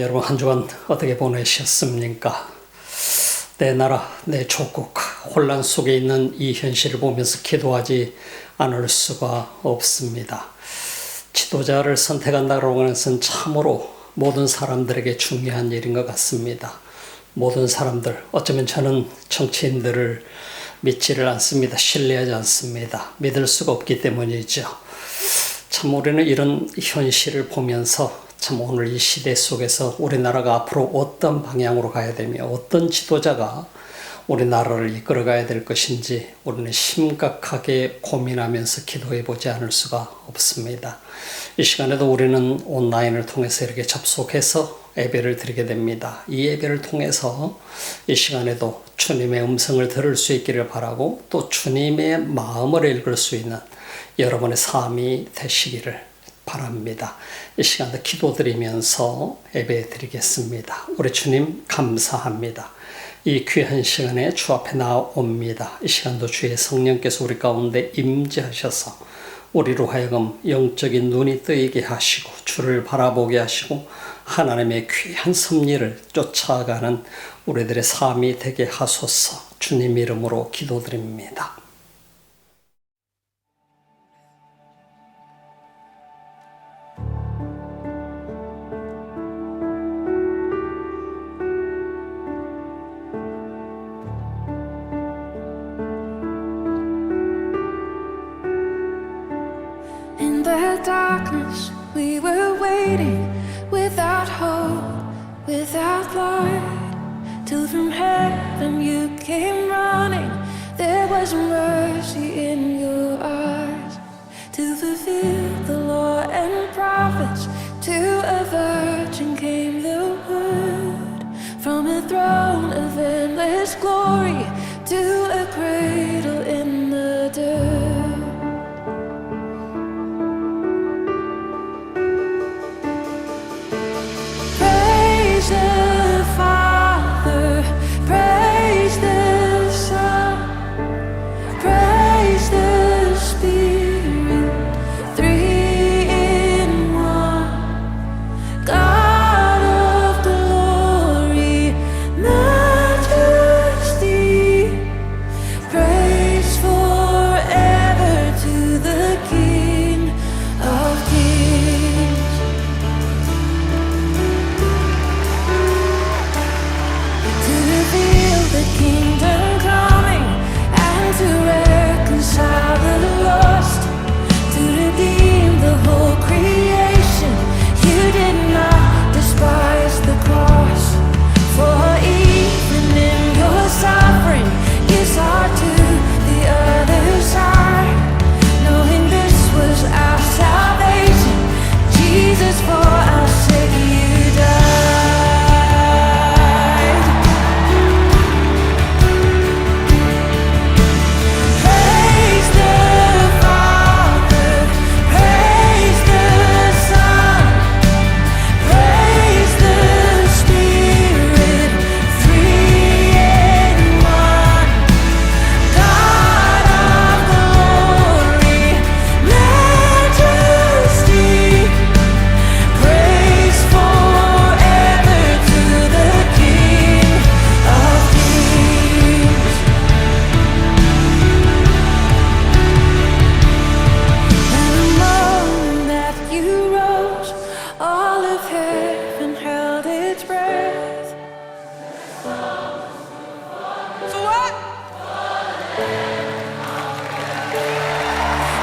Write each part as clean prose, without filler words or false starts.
여러분 한 주간 어떻게 보내셨습니까? 내 나라, 내 조국, 혼란 속에 있는 이 현실을 보면서 기도하지 않을 수가 없습니다. 지도자를 선택한다고 하는 것은 참으로 모든 사람들에게 중요한 일인 것 같습니다. 모든 사람들, 어쩌면 저는 정치인들을 믿지를 않습니다. 신뢰하지 않습니다. 믿을 수가 없기 때문이죠. 참 우리는 이런 현실을 보면서 참 오늘 이 시대 속에서 우리나라가 앞으로 어떤 방향으로 가야 되며 어떤 지도자가 우리나라를 이끌어가야 될 것인지 우리는 심각하게 고민하면서 기도해 보지 않을 수가 없습니다. 이 시간에도 우리는 온라인을 통해서 이렇게 접속해서 예배를 드리게 됩니다. 이 예배를 통해서 이 시간에도 주님의 음성을 들을 수 있기를 바라고 또 주님의 마음을 읽을 수 있는 여러분의 삶이 되시기를 바랍니다. 이 시간도 기도드리면서 예배 드리겠습니다. 우리 주님 감사합니다. 이 귀한 시간에 주 앞에 나옵니다. 이 시간도 주의 성령께서 우리 가운데 임재하셔서 우리로 하여금 영적인 눈이 뜨이게 하시고 주를 바라보게 하시고 하나님의 귀한 섭리를 쫓아가는 우리들의 삶이 되게 하소서. 주님 이름으로 기도드립니다. In the darkness we were waiting, without hope, without light, till from heaven you came running. There was mercy in your eyes, to fulfill the law and prophets. To a virgin came the word, from a throne of endless glory to a cradle in the dirt.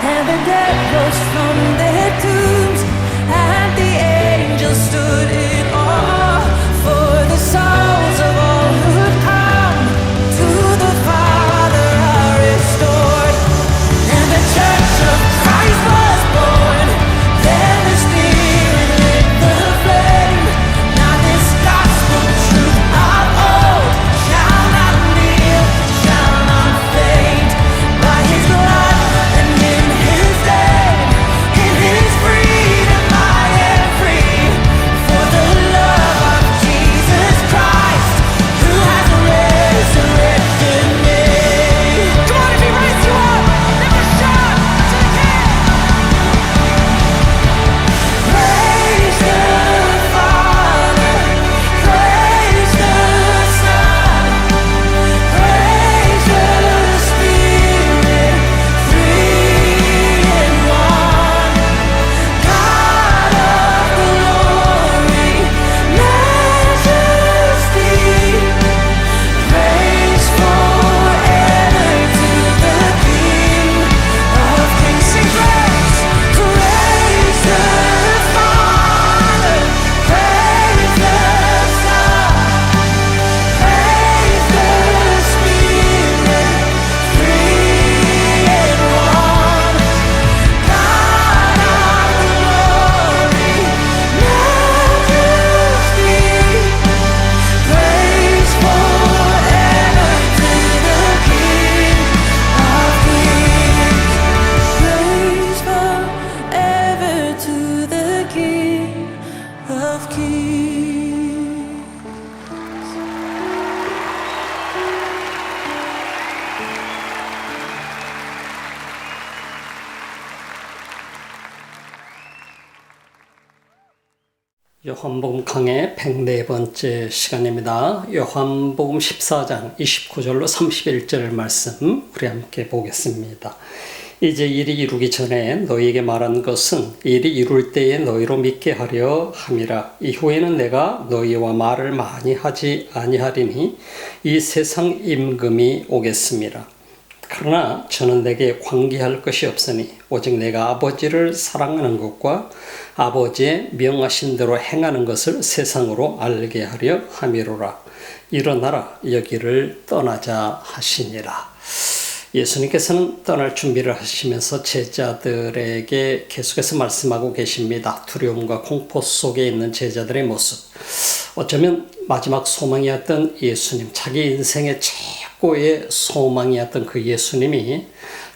And the dead rose from their tombs, and the angels stood in awe, for the souls of all who'd come to the Father are restored. And the Church of Christ was born, then the Spirit lit the flame. Now this gospel truth of old shall not kneel, shall not faint. By His blood and in His name, 요한복음 강의 104번째 시간입니다. 요한복음 14장 29절로 31절 말씀 우리 함께 보겠습니다. 이제 일이 이루기 전에 너희에게 말한 것은 일이 이룰 때에 너희로 믿게 하려 함이라. 이후에는 내가 너희와 말을 많이 하지 아니하리니 이 세상 임금이 오겠습니다. 그러나 저는 내게 관계할 것이 없으니 오직 내가 아버지를 사랑하는 것과 아버지의 명하신 대로 행하는 것을 세상으로 알게 하려 함이로라. 일어나라 여기를 떠나자 하시니라. 예수님께서는 떠날 준비를 하시면서 제자들에게 계속해서 말씀하고 계십니다. 두려움과 공포 속에 있는 제자들의 모습. 어쩌면 마지막 소망이었던 예수님, 자기 인생의 최고의 소망이었던 그 예수님이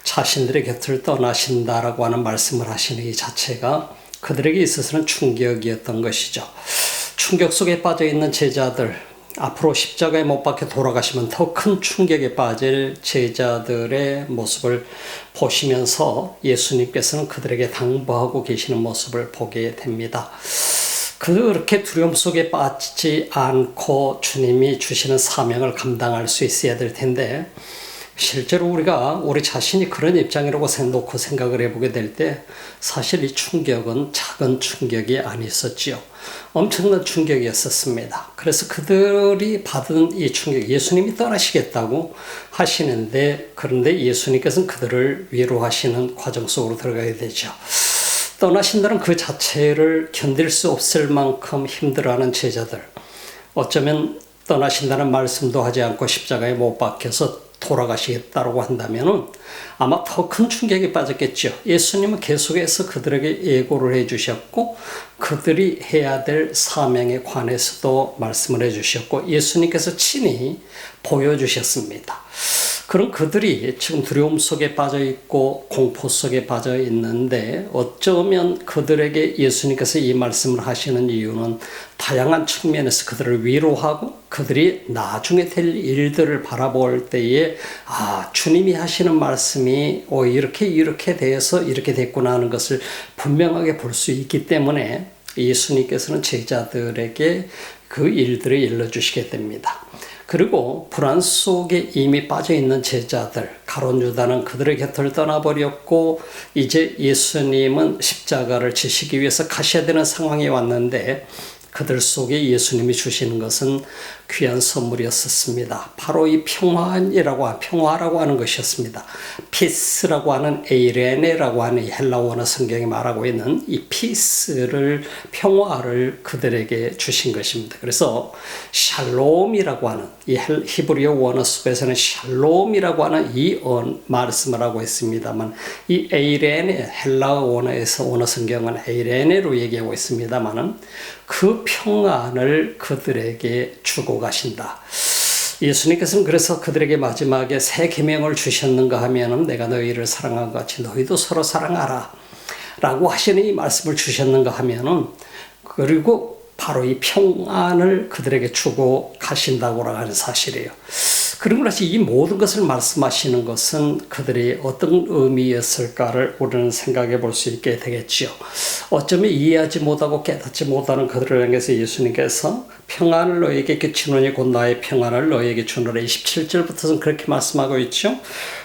자신들의 곁을 떠나신다라고 하는 말씀을 하시는 이 자체가 그들에게 있어서는 충격이었던 것이죠. 충격 속에 빠져 있는 제자들, 앞으로 십자가에 못 박혀 돌아가시면 더 큰 충격에 빠질 제자들의 모습을 보시면서 예수님께서는 그들에게 당부하고 계시는 모습을 보게 됩니다. 그렇게 두려움 속에 빠지지 않고 주님이 주시는 사명을 감당할 수 있어야 될 텐데, 실제로 우리 자신이 그런 입장이라고 놓고 생각을 해보게 될 때 사실 이 충격은 작은 충격이 아니었지요. 엄청난 충격이었습니다. 그래서 그들이 받은 이 충격, 예수님이 떠나시겠다고 하시는데, 그런데 예수님께서는 그들을 위로하시는 과정 속으로 들어가게 되죠. 떠나신다는 그 자체를 견딜 수 없을 만큼 힘들어하는 제자들, 어쩌면 떠나신다는 말씀도 하지 않고 십자가에 못 박혀서 돌아가시겠다고 한다면 아마 더 큰 충격에 빠졌겠죠. 예수님은 계속해서 그들에게 예고를 해주셨고 그들이 해야 될 사명에 관해서도 말씀을 해주셨고 예수님께서 친히 보여주셨습니다. 그럼 그들이 지금 두려움 속에 빠져 있고 공포 속에 빠져 있는데, 어쩌면 그들에게 예수님께서 이 말씀을 하시는 이유는 다양한 측면에서 그들을 위로하고 그들이 나중에 될 일들을 바라볼 때에 주님이 하시는 말씀이 이렇게 돼서 이렇게 됐구나 하는 것을 분명하게 볼 수 있기 때문에 예수님께서는 제자들에게 그 일들을 일러주시게 됩니다. 그리고 불안 속에 이미 빠져있는 제자들, 가룟 유다는 그들의 곁을 떠나버렸고 이제 예수님은 십자가를 지시기 위해서 가셔야 되는 상황이 왔는데, 그들 속에 예수님이 주시는 것은 귀한 선물이었습니다. 바로 이 평화라고 하는 것이었습니다. 피스라고 하는 에이레네라고 하는 이 헬라어나 성경이 말하고 있는 이 피스를, 평화를 그들에게 주신 것입니다. 그래서 샬롬이라고 하는 이 히브리어 원어 속에서는 샬롬이라고 하는 이 말씀을 하고 있습니다만, 이 에이레네, 헬라어 원어 성경은 에이레네로 얘기하고 있습니다만은 그 평안을 그들에게 주고 가신다. 예수님께서는 그래서 그들에게 마지막에 새 계명을 주셨는가 하면은 내가 너희를 사랑한 것 같이 너희도 서로 사랑하라 라고 하시는 이 말씀을 주셨는가 하면은, 그리고 바로 이 평안을 그들에게 주고 가신다고 하는 사실이에요. 그런 것이 이 모든 것을 말씀하시는 것은 그들이 어떤 의미였을까를 우리는 생각해 볼 수 있게 되겠지요. 어쩌면 이해하지 못하고 깨닫지 못하는 그들을 향해서 예수님께서 평안을 너희에게 주노니 곧 나의 평안을 너희에게 주노라. 27절부터는 그렇게 말씀하고 있죠.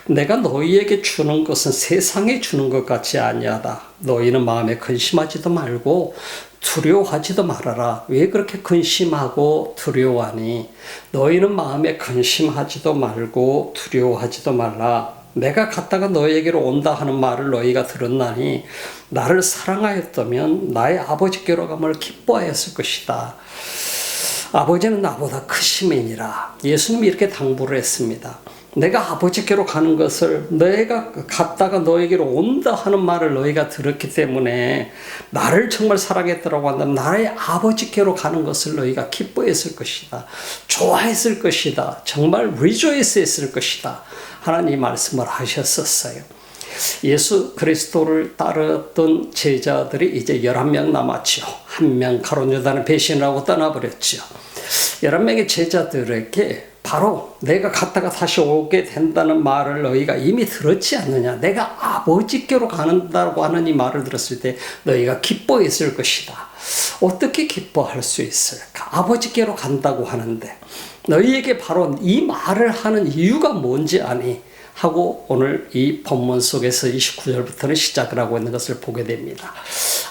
내가 너희에게 주는 것은 세상에 주는 것 같이 아니하다. 너희는 마음에 근심하지도 말고 두려워하지도 말아라. 왜 그렇게 근심하고 두려워하니? 너희는 마음에 근심하지도 말고 두려워하지도 말라. 내가 갔다가 너희에게로 온다 하는 말을 너희가 들었나니 나를 사랑하였다면 나의 아버지께로 감을 기뻐하였을 것이다. 아버지는 나보다 크심이니라. 예수님이 이렇게 당부를 했습니다. 내가 아버지께로 가는 것을, 내가 갔다가 너에게로 온다 하는 말을 너희가 들었기 때문에 나를 정말 사랑했더라고 한다면 나의 아버지께로 가는 것을 너희가 기뻐했을 것이다. 좋아했을 것이다. 정말 rejoice 했을 것이다. 하나님 말씀을 하셨었어요. 예수 그리스도를 따르던 제자들이 이제 11명 남았죠. 한 명 가룟 유다는 배신을 하고 떠나버렸죠. 11명의 제자들에게 바로 내가 갔다가 다시 오게 된다는 말을 너희가 이미 들었지 않느냐. 내가 아버지께로 가는다고 하는 이 말을 들었을 때 너희가 기뻐했을 것이다. 어떻게 기뻐할 수 있을까? 아버지께로 간다고 하는데 너희에게 바로 이 말을 하는 이유가 뭔지 아니? 하고 오늘 이 본문 속에서 29절부터는 시작을 하고 있는 것을 보게 됩니다.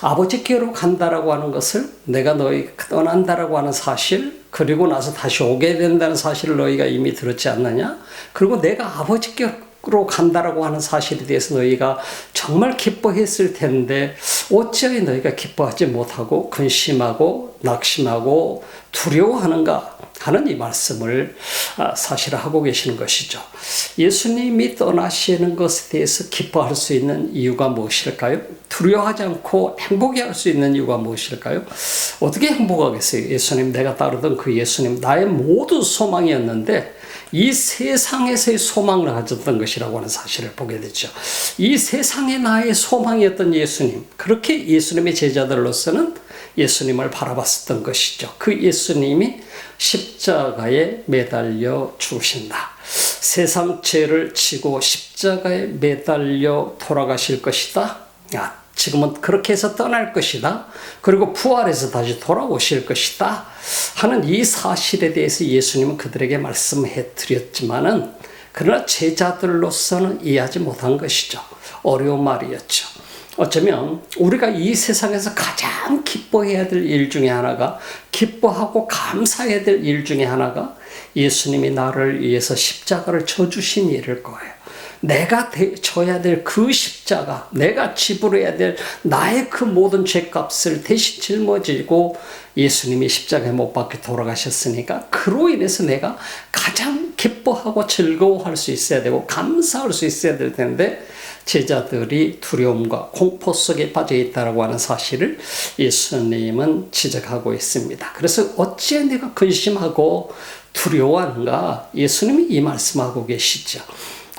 아버지께로 간다라고 하는 것을 내가 너희 떠난다라고 하는 사실, 그리고 나서 다시 오게 된다는 사실을 너희가 이미 들었지 않느냐? 그리고 내가 아버지께로 간다라고 하는 사실에 대해서 너희가 정말 기뻐했을 텐데 어찌하여 너희가 기뻐하지 못하고 근심하고 낙심하고 두려워하는가 하는 이 말씀을 사실 하고 계시는 것이죠. 예수님이 떠나시는 것에 대해서 기뻐할 수 있는 이유가 무엇일까요? 두려워하지 않고 행복해 할 수 있는 이유가 무엇일까요? 어떻게 행복하겠어요? 예수님, 내가 따르던 그 예수님, 나의 모든 소망이었는데 이 세상에서의 소망을 가졌던 것이라고 하는 사실을 보게 되죠. 이 세상에 나의 소망이었던 예수님, 그렇게 예수님의 제자들로서는 예수님을 바라봤었던 것이죠. 그 예수님이 십자가에 매달려 죽으신다. 세상 죄를 지고 십자가에 매달려 돌아가실 것이다. 지금은 그렇게 해서 떠날 것이다. 그리고 부활해서 다시 돌아오실 것이다. 하는 이 사실에 대해서 예수님은 그들에게 말씀해 드렸지만은 그러나 제자들로서는 이해하지 못한 것이죠. 어려운 말이었죠. 어쩌면 우리가 이 세상에서 가장 기뻐해야 될 일 중에 하나가, 기뻐하고 감사해야 될 일 중에 하나가 예수님이 나를 위해서 십자가를 져주신 일일 거예요. 내가 져야 될 그 십자가, 내가 지불해야 될 나의 그 모든 죄값을 대신 짊어지고 예수님이 십자가에 못 박혀 돌아가셨으니까 그로 인해서 내가 가장 기뻐하고 즐거워할 수 있어야 되고 감사할 수 있어야 될 텐데 제자들이 두려움과 공포 속에 빠져 있다고 하는 사실을 예수님은 지적하고 있습니다. 그래서 어찌해 내가 근심하고 두려워하는가? 예수님이 이 말씀하고 계시죠.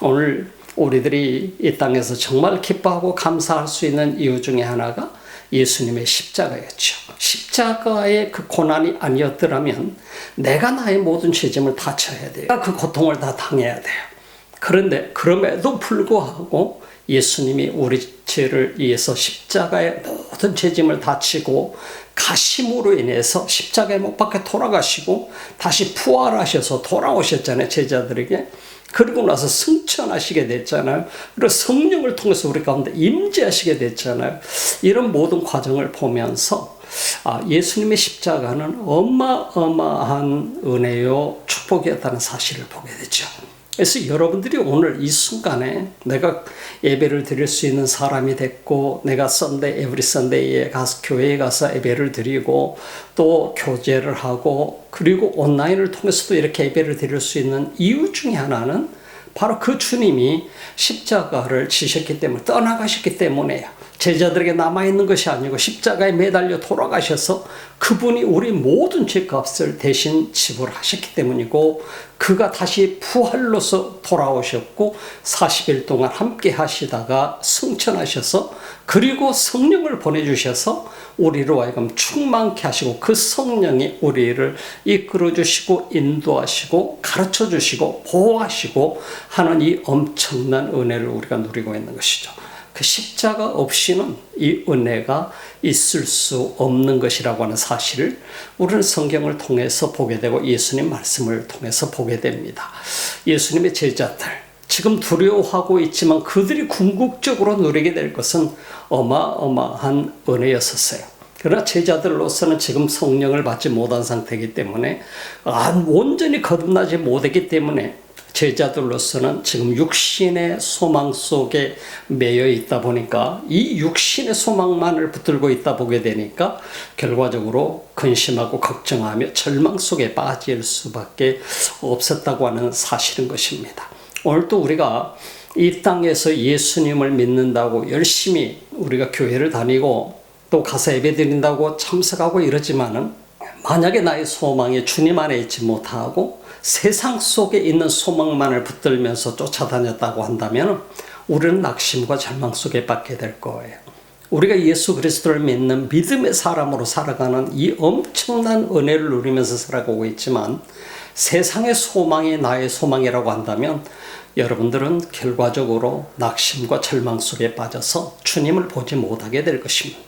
오늘 우리들이 이 땅에서 정말 기뻐하고 감사할 수 있는 이유 중에 하나가 예수님의 십자가였죠. 십자가의 그 고난이 아니었더라면 내가 나의 모든 죄짐을 다 져야 돼요. 그 고통을 다 당해야 돼요. 그런데 그럼에도 불구하고 예수님이 우리 죄를 위해서 십자가의 모든 죄짐을 다 지고 가심으로 인해서 십자가에 못 박혀 돌아가시고 다시 부활하셔서 돌아오셨잖아요. 제자들에게. 그리고 나서 승천하시게 됐잖아요. 그리고 성령을 통해서 우리 가운데 임재하시게 됐잖아요. 이런 모든 과정을 보면서 예수님의 십자가는 어마어마한 은혜요 축복이었다는 사실을 보게 되죠. 그래서 여러분들이 오늘 이 순간에 내가 예배를 드릴 수 있는 사람이 됐고, 내가 에브리 선데이에 가서 교회에 가서 예배를 드리고 또 교제를 하고 그리고 온라인을 통해서도 이렇게 예배를 드릴 수 있는 이유 중에 하나는 바로 그 주님이 십자가를 지셨기 때문에, 떠나가셨기 때문에요. 제자들에게 남아있는 것이 아니고 십자가에 매달려 돌아가셔서 그분이 우리 모든 죄값을 대신 지불하셨기 때문이고, 그가 다시 부활로서 돌아오셨고 40일 동안 함께 하시다가 승천하셔서 그리고 성령을 보내주셔서 우리로 하여금 충만케 하시고 그 성령이 우리를 이끌어 주시고 인도하시고 가르쳐 주시고 보호하시고 하는 이 엄청난 은혜를 우리가 누리고 있는 것이죠. 그 십자가 없이는 이 은혜가 있을 수 없는 것이라고 하는 사실을 우리는 성경을 통해서 보게 되고 예수님 말씀을 통해서 보게 됩니다. 예수님의 제자들, 지금 두려워하고 있지만 그들이 궁극적으로 누리게 될 것은 어마어마한 은혜였었어요. 그러나 제자들로서는 지금 성령을 받지 못한 상태이기 때문에 온전히 거듭나지 못했기 때문에 제자들로서는 지금 육신의 소망 속에 매여 있다 보니까 이 육신의 소망만을 붙들고 있다 보게 되니까 결과적으로 근심하고 걱정하며 절망 속에 빠질 수밖에 없었다고 하는 사실인 것입니다. 오늘도 우리가 이 땅에서 예수님을 믿는다고 열심히 우리가 교회를 다니고 또 가서 예배 드린다고 참석하고 이러지만은 만약에 나의 소망이 주님 안에 있지 못하고 세상 속에 있는 소망만을 붙들면서 쫓아다녔다고 한다면 우리는 낙심과 절망 속에 빠지게 될 거예요. 우리가 예수 그리스도를 믿는 믿음의 사람으로 살아가는 이 엄청난 은혜를 누리면서 살아가고 있지만 세상의 소망이 나의 소망이라고 한다면 여러분들은 결과적으로 낙심과 절망 속에 빠져서 주님을 보지 못하게 될 것입니다.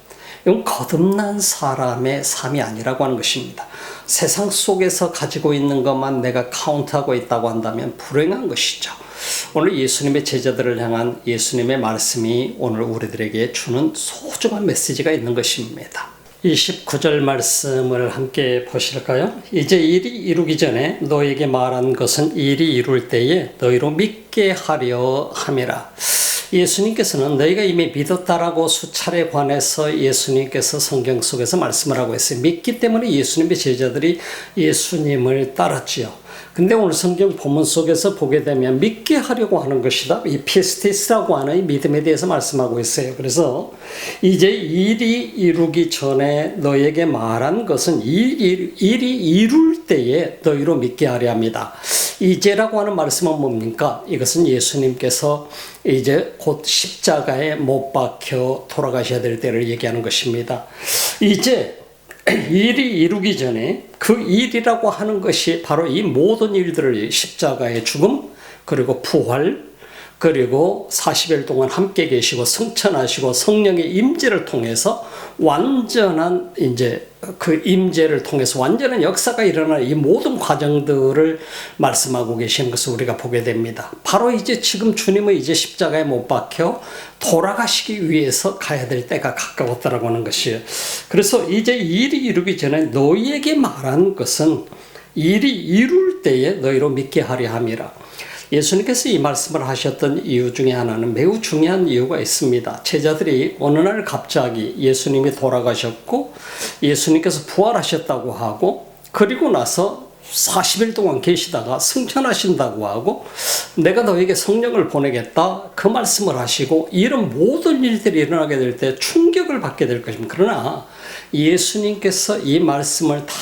이건 거듭난 사람의 삶이 아니라고 하는 것입니다. 세상 속에서 가지고 있는 것만 내가 카운트하고 있다고 한다면 불행한 것이죠. 오늘 예수님의 제자들을 향한 예수님의 말씀이 오늘 우리들에게 주는 소중한 메시지가 있는 것입니다. 29절 말씀을 함께 보실까요? 이제 일이 이루기 전에 너에게 말한 것은 일이 이룰 때에 너희로 믿게 하려 함이라. 예수님께서는 너희가 이미 믿었다라고 수차례 관해서 예수님께서 성경 속에서 말씀을 하고 있어요. 믿기 때문에 예수님의 제자들이 예수님을 따랐지요. 근데 오늘 성경 본문 속에서 보게 되면 믿게 하려고 하는 것이다. 이 피스티스라고 하는 이 믿음에 대해서 말씀하고 있어요. 그래서 이제 일이 이루기 전에 너에게 말한 것은 일이 이룰 때에 너희로 믿게 하려 합니다. 이제라고 하는 말씀은 뭡니까? 이것은 예수님께서 이제 곧 십자가에 못 박혀 돌아가셔야 될 때를 얘기하는 것입니다. 이제 일이 이루기 전에 그 일이라고 하는 것이 바로 이 모든 일들을 십자가의 죽음, 그리고 부활, 그리고 40일 동안 함께 계시고 승천하시고 성령의 임재를 통해서 완전한 이제 그 임재를 통해서 완전한 역사가 일어나는 이 모든 과정들을 말씀하고 계시는 것을 우리가 보게 됩니다. 바로 이제 지금 주님은 이제 십자가에 못 박혀 돌아가시기 위해서 가야 될 때가 가까웠다라고 하는 것이에요. 그래서 이제 일이 이루기 전에 너희에게 말한 것은 일이 이룰 때에 너희로 믿게 하려 함이라. 예수님께서 이 말씀을 하셨던 이유 중에 하나는 매우 중요한 이유가 있습니다. 제자들이 어느 날 갑자기 예수님이 돌아가셨고 예수님께서 부활하셨다고 하고 그리고 나서 40일 동안 계시다가 승천하신다고 하고 내가 너에게 성령을 보내겠다 그 말씀을 하시고 이런 모든 일들이 일어나게 될 때 충격을 받게 될 것입니다. 그러나 예수님께서 이 말씀을 다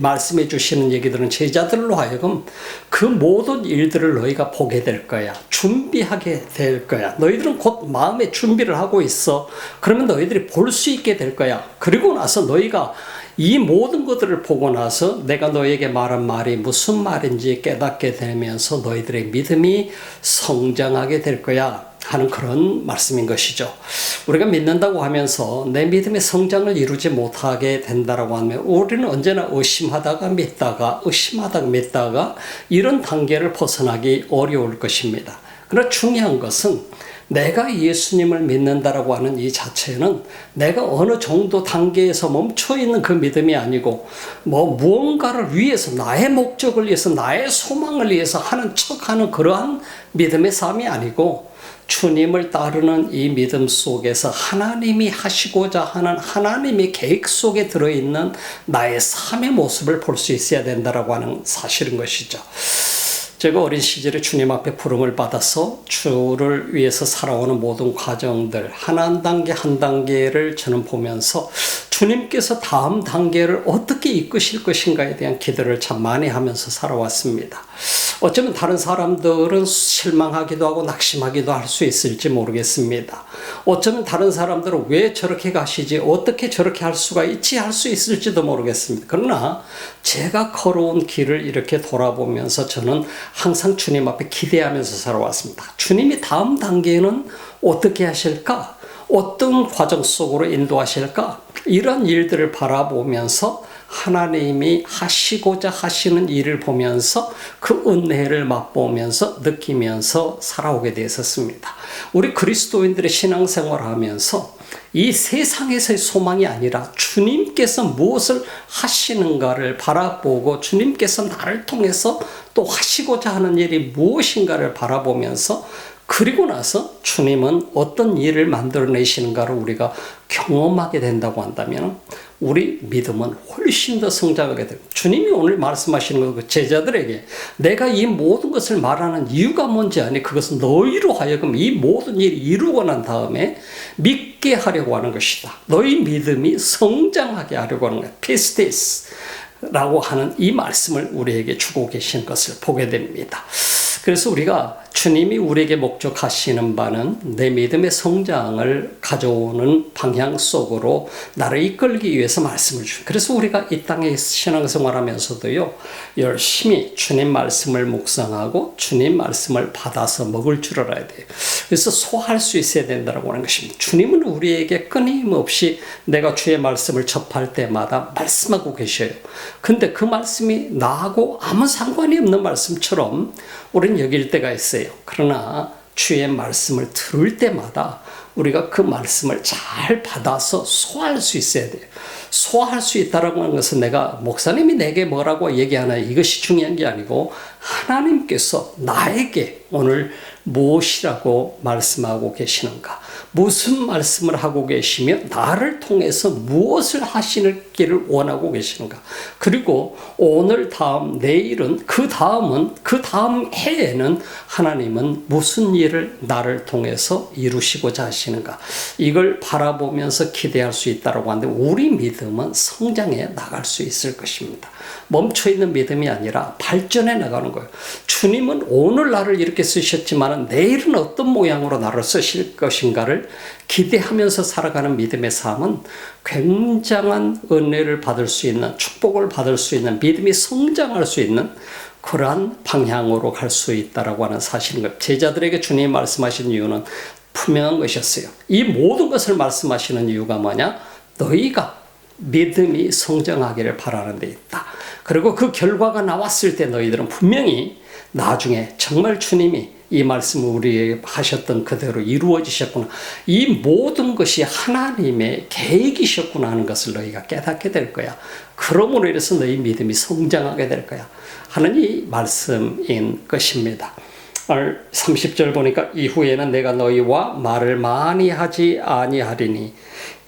말씀해 주시는 얘기들은 제자들로 하여금 그 모든 일들을 너희가 보게 될 거야. 준비하게 될 거야. 너희들은 곧 마음의 준비를 하고 있어. 그러면 너희들이 볼 수 있게 될 거야. 그리고 나서 너희가 이 모든 것들을 보고 나서 내가 너에게 말한 말이 무슨 말인지 깨닫게 되면서 너희들의 믿음이 성장하게 될 거야 하는 그런 말씀인 것이죠. 우리가 믿는다고 하면서 내 믿음의 성장을 이루지 못하게 된다라고 하면 우리는 언제나 의심하다가 믿다가 의심하다가 믿다가 이런 단계를 벗어나기 어려울 것입니다. 그러나 중요한 것은 내가 예수님을 믿는다라고 하는 이 자체는 내가 어느 정도 단계에서 멈춰있는 그 믿음이 아니고 무언가를 위해서 나의 목적을 위해서 나의 소망을 위해서 하는 척하는 그러한 믿음의 삶이 아니고 주님을 따르는 이 믿음 속에서 하나님이 하시고자 하는 하나님의 계획 속에 들어있는 나의 삶의 모습을 볼 수 있어야 된다라고 하는 사실인 것이죠. 제가 어린 시절에 주님 앞에 부름을 받아서 주를 위해서 살아오는 모든 과정들 한 단계 한 단계를 저는 보면서 주님께서 다음 단계를 어떻게 이끄실 것인가에 대한 기도를 참 많이 하면서 살아왔습니다. 어쩌면 다른 사람들은 실망하기도 하고 낙심하기도 할 수 있을지 모르겠습니다. 어쩌면 다른 사람들은 왜 저렇게 가시지 어떻게 저렇게 할 수가 있지 할 수 있을지도 모르겠습니다. 그러나 제가 걸어온 길을 이렇게 돌아보면서 저는 항상 주님 앞에 기대하면서 살아왔습니다. 주님이 다음 단계는 어떻게 하실까? 어떤 과정 속으로 인도하실까? 이런 일들을 바라보면서 하나님이 하시고자 하시는 일을 보면서 그 은혜를 맛보면서 느끼면서 살아오게 되었습니다. 우리 그리스도인들의 신앙생활을 하면서 이 세상에서의 소망이 아니라 주님께서 무엇을 하시는가를 바라보고 주님께서 나를 통해서 또 하시고자 하는 일이 무엇인가를 바라보면서 그리고 나서 주님은 어떤 일을 만들어내시는가를 우리가 경험하게 된다고 한다면 우리 믿음은 훨씬 더 성장하게 됩니다. 주님이 오늘 말씀하시는 것 제자들에게 내가 이 모든 것을 말하는 이유가 뭔지 아니 그것은 너희로 하여금 이 모든 일이 이루고 난 다음에 믿게 하려고 하는 것이다. 너희 믿음이 성장하게 하려고 하는 거야. 피스티스라고 하는 이 말씀을 우리에게 주고 계신 것을 보게 됩니다. 그래서 우리가 주님이 우리에게 목적하시는 바는 내 믿음의 성장을 가져오는 방향 속으로 나를 이끌기 위해서 말씀을 주십니다. 그래서 우리가 이 땅에 신앙생활하면서도요, 열심히 주님 말씀을 묵상하고 주님 말씀을 받아서 먹을 줄 알아야 돼요. 그래서 소화할 수 있어야 된다고 하는 것입니다. 주님은 우리에게 끊임없이 내가 주의 말씀을 접할 때마다 말씀하고 계셔요. 근데 그 말씀이 나하고 아무 상관이 없는 말씀처럼 우리는 여길 때가 있어요. 그러나 주의 말씀을 들을 때마다 우리가 그 말씀을 잘 받아서 소화할 수 있어야 돼요. 소화할 수 있다라고 하는 것은 내가 목사님이 내게 뭐라고 얘기하나 이것이 중요한 게 아니고 하나님께서 나에게 오늘 무엇이라고 말씀하고 계시는가, 무슨 말씀을 하고 계시며 나를 통해서 무엇을 하시기를 원하고 계시는가, 그리고 오늘 다음 내일은 그 다음은 그 다음 해에는 하나님은 무슨 일을 나를 통해서 이루시고자 하시는가, 이걸 바라보면서 기대할 수 있다고 하는데 우리 믿음은 성장해 나갈 수 있을 것입니다. 멈춰있는 믿음이 아니라 발전해 나가는 거예요. 주님은 오늘 나를 이렇게 쓰셨지만 내일은 어떤 모양으로 나를 쓰실 것인가를 기대하면서 살아가는 믿음의 삶은 굉장한 은혜를 받을 수 있는, 축복을 받을 수 있는, 믿음이 성장할 수 있는 그러한 방향으로 갈 수 있다고 하는 사실인 거예요. 제자들에게 주님이 말씀하신 이유는 분명한 것이었어요. 이 모든 것을 말씀하시는 이유가 뭐냐? 너희가 믿음이 성장하기를 바라는 데 있다. 그리고 그 결과가 나왔을 때 너희들은 분명히 나중에 정말 주님이 이 말씀을 우리에게 하셨던 그대로 이루어지셨구나, 이 모든 것이 하나님의 계획이셨구나 하는 것을 너희가 깨닫게 될 거야. 그러므로 인해서 너희 믿음이 성장하게 될 거야 하는 이 말씀인 것입니다. 30절 보니까 이후에는 내가 너희와 말을 많이 하지 아니하리니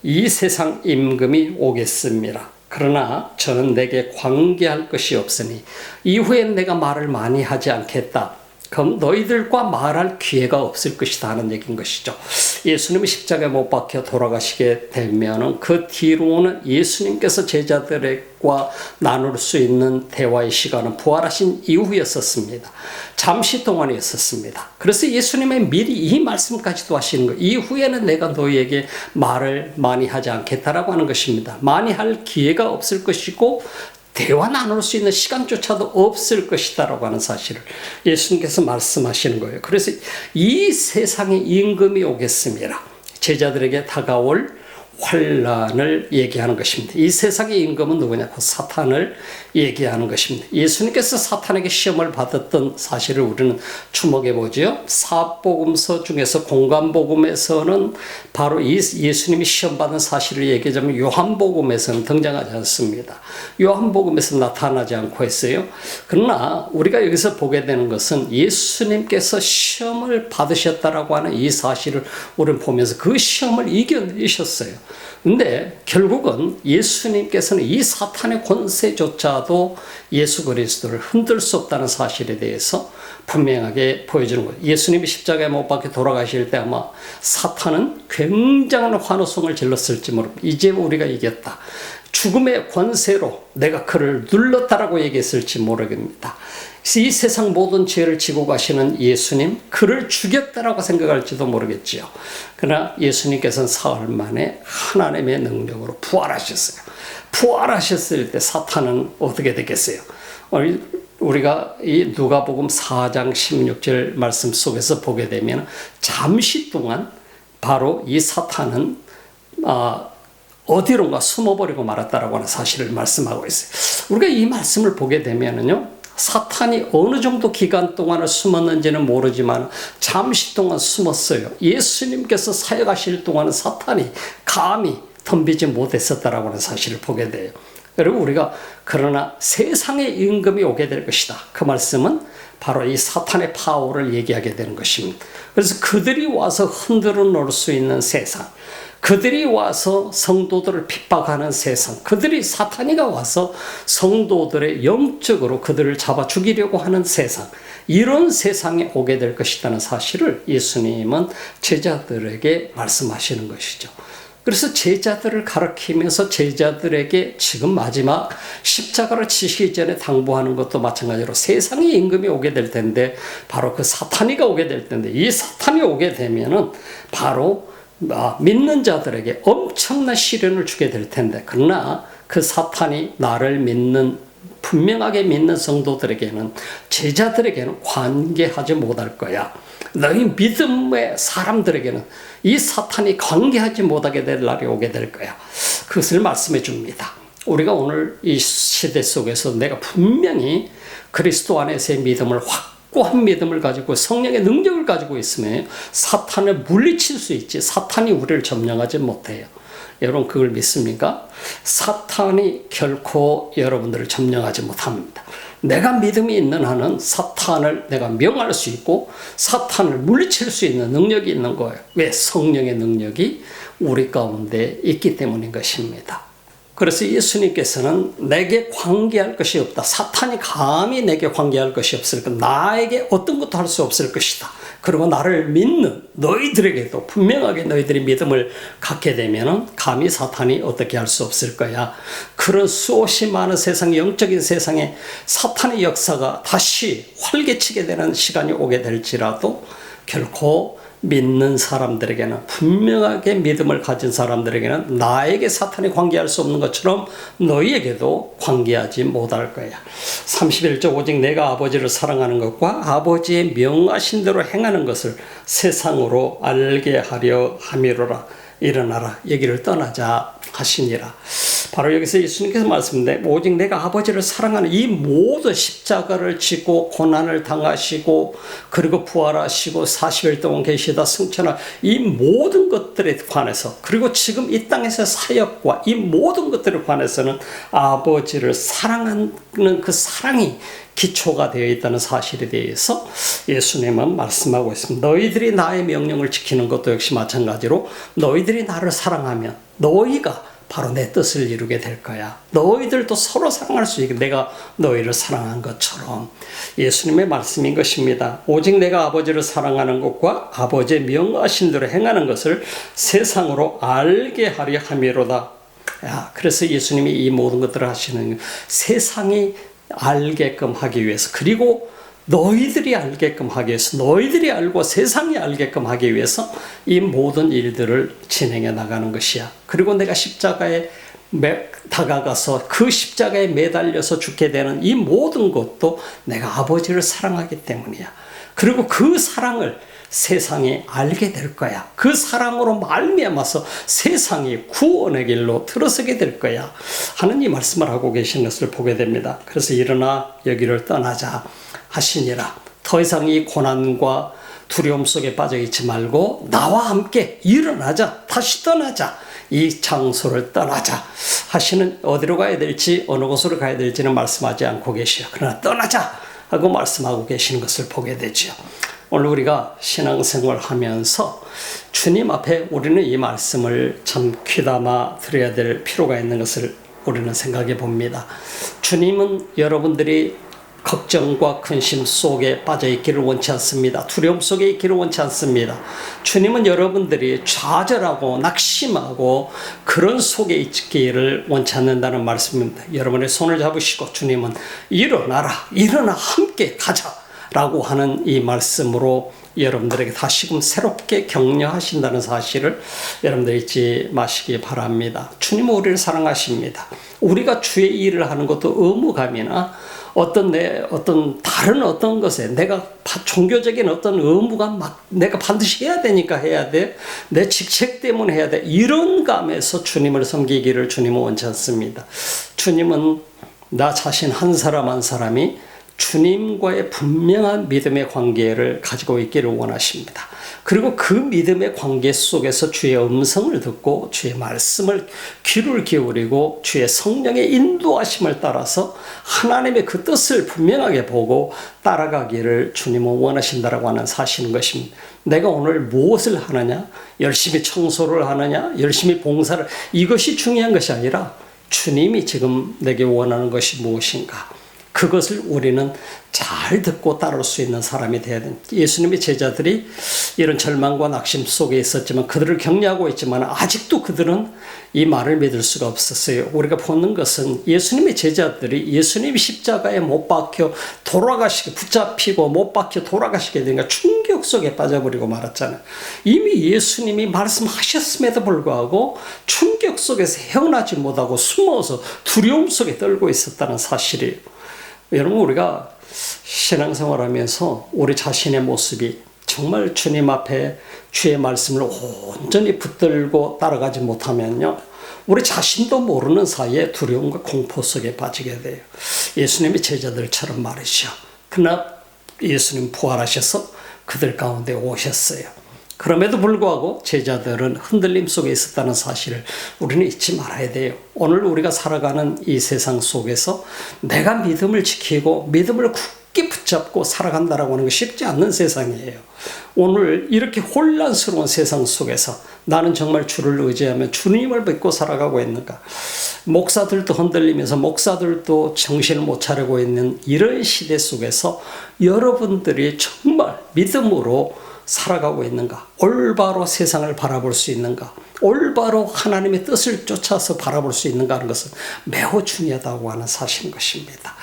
이 세상 임금이 오겠습니다. 그러나 저는 내게 관계할 것이 없으니 이후엔 내가 말을 많이 하지 않겠다. 그럼 너희들과 말할 기회가 없을 것이다 하는 얘기인 것이죠. 예수님이 십자가에 못 박혀 돌아가시게 되면 그 뒤로는 예수님께서 제자들과 나눌 수 있는 대화의 시간은 부활하신 이후였었습니다. 잠시 동안이었습니다. 그래서 예수님의 미리 이 말씀까지도 하시는 거예요. 이후에는 내가 너희에게 말을 많이 하지 않겠다라고 하는 것입니다. 많이 할 기회가 없을 것이고 대화 나눌 수 있는 시간조차도 없을 것이다라고 하는 사실을 예수님께서 말씀하시는 거예요. 그래서 이 세상에 임금이 오겠습니다. 제자들에게 다가올 환란을 얘기하는 것입니다. 이 세상의 임금은 누구냐? 그 사탄을 얘기하는 것입니다. 예수님께서 사탄에게 시험을 받았던 사실을 우리는 주목해 보죠. 사복음서 중에서 공관복음에서는 바로 이 예수님이 시험 받은 사실을 얘기하자면 요한복음에서는 등장하지 않습니다. 요한복음에서 나타나지 않고 있어요. 그러나 우리가 여기서 보게 되는 것은 예수님께서 시험을 받으셨다라고 하는 이 사실을 우리는 보면서 그 시험을 이겨내셨어요. 근데 결국은 예수님께서는 이 사탄의 권세조차도 예수 그리스도를 흔들 수 없다는 사실에 대해서 분명하게 보여주는 거예요. 예수님이 십자가에 못 박혀 돌아가실 때 아마 사탄은 굉장한 환호성을 질렀을지 모릅니다. 이제 우리가 이겼다. 죽음의 권세로 내가 그를 눌렀다라고 얘기했을지 모르겠습니다. 이 세상 모든 죄를 지고 가시는 예수님, 그를 죽였다라고 생각할지도 모르겠지요. 그러나 예수님께서는 사흘 만에 하나님의 능력으로 부활하셨어요. 부활하셨을 때 사탄은 어떻게 되겠어요? 우리가 이 누가복음 4장 16절 말씀 속에서 보게 되면 잠시 동안 바로 이 사탄은 어디론가 숨어버리고 말았다라고 하는 사실을 말씀하고 있어요. 우리가 이 말씀을 보게 되면은요, 사탄이 어느 정도 기간 동안을 숨었는지는 모르지만 잠시 동안 숨었어요. 예수님께서 사역하실 동안은 사탄이 감히 덤비지 못했었다라고 하는 사실을 보게 돼요. 그리고 우리가 그러나 세상의 임금이 오게 될 것이다. 그 말씀은 바로 이 사탄의 파워를 얘기하게 되는 것입니다. 그래서 그들이 와서 흔들어 놓을 수 있는 세상, 그들이 와서 성도들을 핍박하는 세상, 그들이 사탄이가 와서 성도들의 영적으로 그들을 잡아 죽이려고 하는 세상, 이런 세상에 오게 될 것이라는 사실을 예수님은 제자들에게 말씀하시는 것이죠. 그래서 제자들을 가르치면서 제자들에게 지금 마지막 십자가를 치시기 전에 당부하는 것도 마찬가지로 세상의 임금이 오게 될 텐데 바로 그 사탄이가 오게 될 텐데 이 사탄이 오게 되면은 바로 믿는 자들에게 엄청난 시련을 주게 될 텐데 그러나 그 사탄이 나를 믿는 분명하게 믿는 성도들에게는 제자들에게는 관계하지 못할 거야. 너희 믿음의 사람들에게는 이 사탄이 관계하지 못하게 될 날이 오게 될 거야. 그것을 말씀해 줍니다. 우리가 오늘 이 시대 속에서 내가 분명히 그리스도 안에서의 믿음을 확고한 믿음을 가지고 성령의 능력을 가지고 있으면 사탄을 물리칠 수 있지 사탄이 우리를 점령하지 못해요. 여러분 그걸 믿습니까? 사탄이 결코 여러분들을 점령하지 못합니다. 내가 믿음이 있는 한은 사탄을 내가 명할 수 있고 사탄을 물리칠 수 있는 능력이 있는 거예요. 왜? 성령의 능력이 우리 가운데 있기 때문인 것입니다. 그래서 예수님께서는 내게 관계할 것이 없다. 사탄이 감히 내게 관계할 것이 없을 것. 나에게 어떤 것도 할 수 없을 것이다. 그리고 나를 믿는 너희들에게도 분명하게 너희들이 믿음을 갖게 되면 감히 사탄이 어떻게 할 수 없을 거야. 그런 수없이 많은 세상, 영적인 세상에 사탄의 역사가 다시 활개치게 되는 시간이 오게 될지라도 결코 믿는 사람들에게는 분명하게 믿음을 가진 사람들에게는 나에게 사탄이 관계할 수 없는 것처럼 너희에게도 관계하지 못할 거야. 31절 오직 내가 아버지를 사랑하는 것과 아버지의 명하신 대로 행하는 것을 세상으로 알게 하려 함이로라. 일어나라 여기를 떠나자 하시니라. 바로 여기서 예수님께서 말씀인데 오직 내가 아버지를 사랑하는 이 모든 십자가를 지고 고난을 당하시고 그리고 부활하시고 40일 동안 계시다 승천하 이 모든 것들에 관해서 그리고 지금 이 땅에서 사역과 이 모든 것들에 관해서는 아버지를 사랑하는 그 사랑이 기초가 되어 있다는 사실에 대해서 예수님은 말씀하고 있습니다. 너희들이 나의 명령을 지키는 것도 역시 마찬가지로 너희들이 나를 사랑하면 너희가 바로 내 뜻을 이루게 될 거야. 너희들도 서로 사랑할 수 있게 내가 너희를 사랑한 것처럼 예수님의 말씀인 것입니다. 오직 내가 아버지를 사랑하는 것과 아버지의 명하신 대로 행하는 것을 세상으로 알게 하려 함이로다. 그래서 예수님이 이 모든 것들을 하시는 세상이 알게끔 하기 위해서 그리고 너희들이 알게끔 하기 위해서 너희들이 알고 세상이 알게끔 하기 위해서 이 모든 일들을 진행해 나가는 것이야. 그리고 내가 십자가에 다가가서 그 십자가에 매달려서 죽게 되는 이 모든 것도 내가 아버지를 사랑하기 때문이야. 그리고 그 사랑을 세상이 알게 될 거야. 그 사랑으로 말미암아서 세상이 구원의 길로 들어서게 될 거야 하는 이 말씀을 하고 계신 것을 보게 됩니다. 그래서 일어나 여기를 떠나자 하시니라. 더 이상 이 고난과 두려움 속에 빠져 있지 말고 나와 함께 일어나자. 다시 떠나자. 이 장소를 떠나자 하시는 어디로 가야 될지 어느 곳으로 가야 될지는 말씀하지 않고 계시요. 그러나 떠나자 하고 말씀하고 계시는 것을 보게 되죠. 오늘 우리가 신앙생활 하면서 주님 앞에 우리는 이 말씀을 참 귀담아 드려야 될 필요가 있는 것을 우리는 생각해 봅니다. 주님은 여러분들이 걱정과 근심 속에 빠져 있기를 원치 않습니다. 두려움 속에 있기를 원치 않습니다. 주님은 여러분들이 좌절하고 낙심하고 그런 속에 있기를 원치 않는다는 말씀입니다. 여러분의 손을 잡으시고 주님은 일어나라, 일어나 함께 가자 라고 하는 이 말씀으로 여러분들에게 다시금 새롭게 격려하신다는 사실을 여러분들 잊지 마시기 바랍니다. 주님은 우리를 사랑하십니다. 우리가 주의 일을 하는 것도 의무감이나 어떤 다른 어떤 것에 내가 종교적인 어떤 의무가 막 내가 반드시 해야 되니까 해야 돼. 내 직책 때문에 해야 돼. 이런 감에서 주님을 섬기기를 주님은 원치 않습니다. 주님은 나 자신 한 사람 한 사람이 주님과의 분명한 믿음의 관계를 가지고 있기를 원하십니다. 그리고 그 믿음의 관계 속에서 주의 음성을 듣고 주의 말씀을 귀를 기울이고 주의 성령의 인도하심을 따라서 하나님의 그 뜻을 분명하게 보고 따라가기를 주님은 원하신다라고 하는 사실인 것입니다. 내가 오늘 무엇을 하느냐, 열심히 청소를 하느냐, 열심히 봉사를 이것이 중요한 것이 아니라 주님이 지금 내게 원하는 것이 무엇인가, 그것을 우리는 잘 듣고 따를 수 있는 사람이 되어야 됩니다. 예수님의 제자들이 이런 절망과 낙심 속에 있었지만 그들을 격려하고 있지만 아직도 그들은 이 말을 믿을 수가 없었어요. 우리가 보는 것은 예수님의 제자들이 예수님이 십자가에 못 박혀 돌아가시게 붙잡히고 못 박혀 돌아가시게 되니까 충격 속에 빠져버리고 말았잖아요. 이미 예수님이 말씀하셨음에도 불구하고 충격 속에서 헤어나지 못하고 숨어서 두려움 속에 떨고 있었다는 사실이에요. 여러분, 우리가 신앙생활하면서 우리 자신의 모습이 정말 주님 앞에 주의 말씀을 온전히 붙들고 따라가지 못하면요, 우리 자신도 모르는 사이에 두려움과 공포 속에 빠지게 돼요. 예수님의 제자들처럼 말이죠. 그러나 예수님 부활하셔서 그들 가운데 오셨어요. 그럼에도 불구하고 제자들은 흔들림 속에 있었다는 사실을 우리는 잊지 말아야 돼요. 오늘 우리가 살아가는 이 세상 속에서 내가 믿음을 지키고 믿음을 굳게 붙잡고 살아간다라고 하는 게 쉽지 않는 세상이에요. 오늘 이렇게 혼란스러운 세상 속에서 나는 정말 주를 의지하며 주님을 믿고 살아가고 있는가? 목사들도 흔들리면서 목사들도 정신을 못 차리고 있는 이런 시대 속에서 여러분들이 정말 믿음으로 살아가고 있는가? 올바로 세상을 바라볼 수 있는가? 올바로 하나님의 뜻을 쫓아서 바라볼 수 있는가 하는 것은 매우 중요하다고 하는 사실인 것입니다.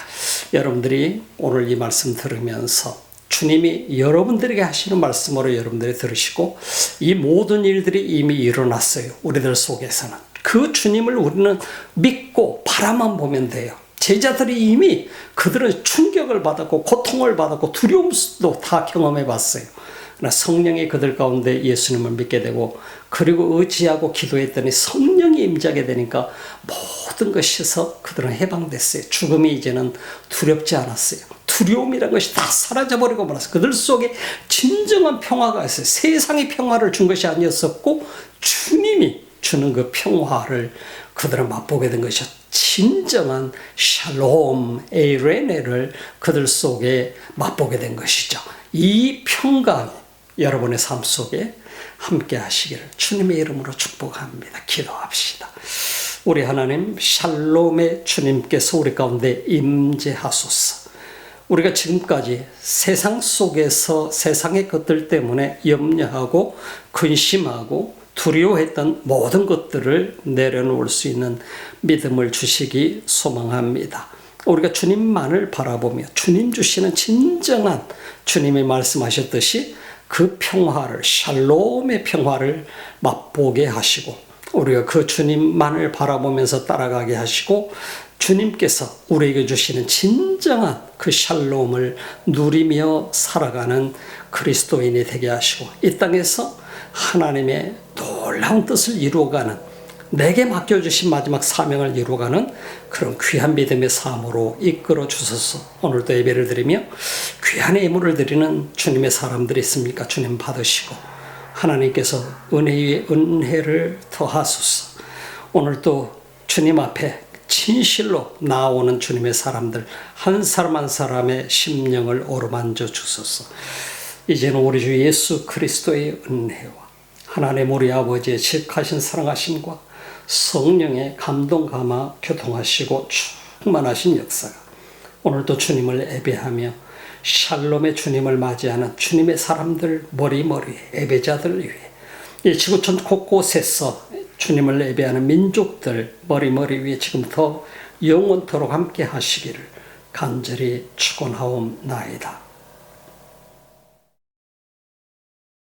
여러분들이 오늘 이 말씀 들으면서 주님이 여러분들에게 하시는 말씀으로 여러분들이 들으시고 이 모든 일들이 이미 일어났어요. 우리들 속에서는. 그 주님을 우리는 믿고 바라만 보면 돼요. 제자들이 이미 그들은 충격을 받았고 고통을 받았고 두려움도 다 경험해 봤어요. 그러나 성령이 그들 가운데 예수님을 믿게 되고 그리고 의지하고 기도했더니 성령이 임재하게 되니까 모든 것에서 그들은 해방됐어요. 죽음이 이제는 두렵지 않았어요. 두려움이라는 것이 다 사라져버리고 말았어요. 그들 속에 진정한 평화가 있어요. 세상의 평화를 준 것이 아니었었고 주님이 주는 그 평화를 그들은 맛보게 된 것이죠. 진정한 샬롬, 에이레네를 그들 속에 맛보게 된 것이죠. 이 평강이 여러분의 삶 속에 함께 하시기를 주님의 이름으로 축복합니다. 기도합시다. 우리 하나님, 샬롬의 주님께서 우리 가운데 임재하소서. 우리가 지금까지 세상 속에서 세상의 것들 때문에 염려하고 근심하고 두려워했던 모든 것들을 내려놓을 수 있는 믿음을 주시기 소망합니다. 우리가 주님만을 바라보며 주님 주시는 진정한 주님이 말씀하셨듯이 그 평화를, 샬롬의 평화를 맛보게 하시고 우리가 그 주님만을 바라보면서 따라가게 하시고 주님께서 우리에게 주시는 진정한 그 샬롬을 누리며 살아가는 그리스도인이 되게 하시고 이 땅에서 하나님의 놀라운 뜻을 이루어가는 내게 맡겨주신 마지막 사명을 이루어가는 그런 귀한 믿음의 삶으로 이끌어 주소서. 오늘도 예배를 드리며 귀한 예물을 드리는 주님의 사람들이 있습니까? 주님 받으시고 하나님께서 은혜 위에 은혜를 더하소서. 오늘도 주님 앞에 진실로 나오는 주님의 사람들 한 사람 한 사람의 심령을 어루만져 주소서. 이제는 우리 주 예수 그리스도의 은혜와 하나님 우리 아버지의 지극하신 사랑하심과 성령의 감동 감화 교통하시고 충만하신 역사가 오늘도 주님을 예배하며 샬롬의 주님을 맞이하는 주님의 사람들 머리머리 예배자들 위해 이 지구촌 곳곳에서 주님을 예배하는 민족들 머리머리 위에 지금부터 영원토록 함께 하시기를 간절히 축원하옵나이다.